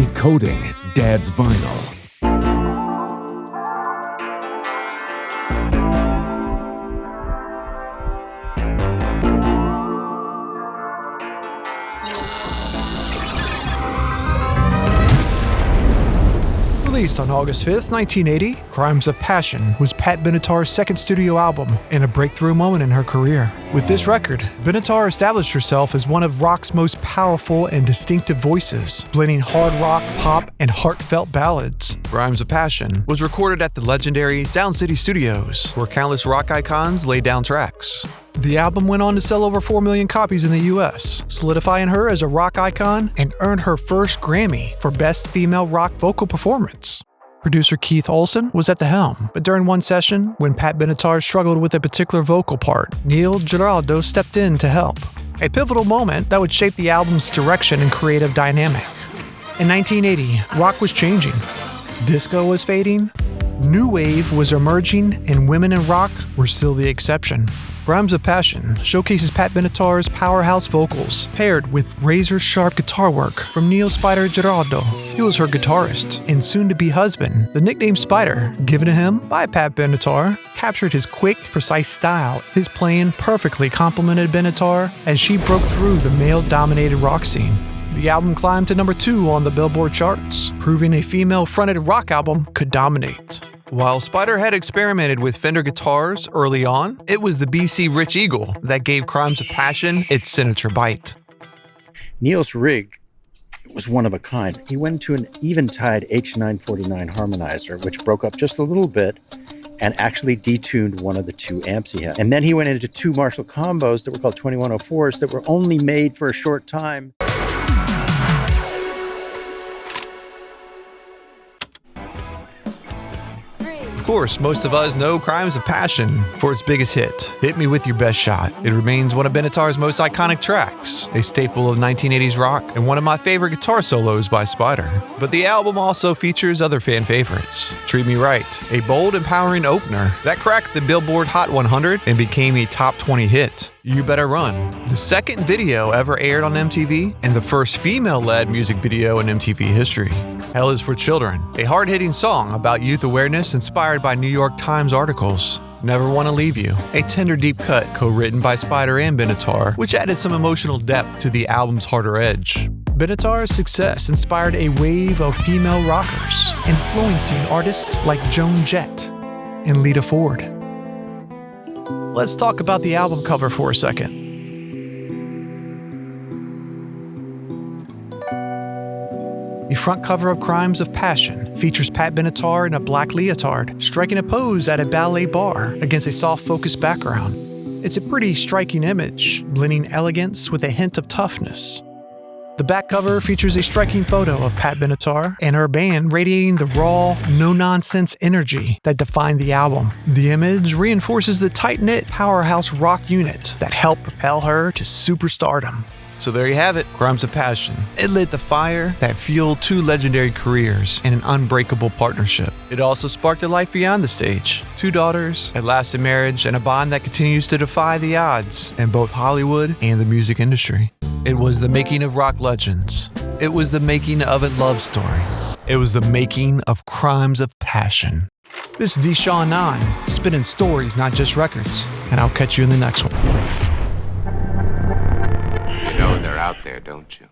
Decoding Dad's Vinyl. Released on August 5th, 1980, Crimes of Passion was Pat Benatar's second studio album and a breakthrough moment in her career. With this record, Benatar established herself as one of rock's most powerful and distinctive voices, blending hard rock, pop, and heartfelt ballads. Crimes of Passion was recorded at the legendary Sound City Studios, where countless rock icons laid down tracks. The album went on to sell over 4 million copies in the US, solidifying her as a rock icon and earned her first Grammy for Best Female Rock Vocal Performance. Producer Keith Olsen was at the helm, but during one session, when Pat Benatar struggled with a particular vocal part, Neil Giraldo stepped in to help. A pivotal moment that would shape the album's direction and creative dynamic. In 1980, rock was changing. Disco was fading, new wave was emerging, and women in rock were still the exception. Crimes of Passion showcases Pat Benatar's powerhouse vocals, paired with razor-sharp guitar work from Neil Spyder Giraldo. He was her guitarist and soon-to-be husband. The nickname Spyder, given to him by Pat Benatar, captured his quick, precise style. His playing perfectly complemented Benatar as she broke through the male-dominated rock scene. The album climbed to number 2 on the Billboard charts, proving a female-fronted rock album could dominate. While Spyder had experimented with Fender guitars early on, it was the BC Rich Eagle that gave Crimes of Passion its signature bite. Neil's rig was one of a kind. He went to an Eventide H949 harmonizer, which broke up just a little bit and actually detuned one of the 2 amps he had. And then he went into 2 Marshall combos that were called 2104s that were only made for a short time. Of course, most of us know Crimes of Passion for its biggest hit, Hit Me With Your Best Shot. It remains one of Benatar's most iconic tracks, a staple of 1980s rock, and one of my favorite guitar solos by Spyder. But the album also features other fan favorites. Treat Me Right, a bold, empowering opener that cracked the Billboard Hot 100 and became a top 20 hit. You Better Run, the second video ever aired on MTV and the first female-led music video in MTV history. Hell Is for Children, a hard-hitting song about youth awareness inspired by New York Times articles. Never Wanna Leave You, a tender deep cut co-written by Spyder and Benatar, which added some emotional depth to the album's harder edge. Benatar's success inspired a wave of female rockers, influencing artists like Joan Jett and Lita Ford. Let's talk about the album cover for a second. The front cover of Crimes of Passion features Pat Benatar in a black leotard, striking a pose at a ballet bar against a soft-focused background. It's a pretty striking image, blending elegance with a hint of toughness. The back cover features a striking photo of Pat Benatar and her band radiating the raw, no-nonsense energy that defined the album. The image reinforces the tight-knit powerhouse rock unit that helped propel her to superstardom. So there you have it, Crimes of Passion. It lit the fire that fueled 2 legendary careers and an unbreakable partnership. It also sparked a life beyond the stage. 2 daughters, a lasting marriage, and a bond that continues to defy the odds in both Hollywood and the music industry. It was the making of rock legends. It was the making of a love story. It was the making of Crimes of Passion. This is Deshaun 9, spinning stories, not just records. And I'll catch you in the next one. You know they're out there, don't you?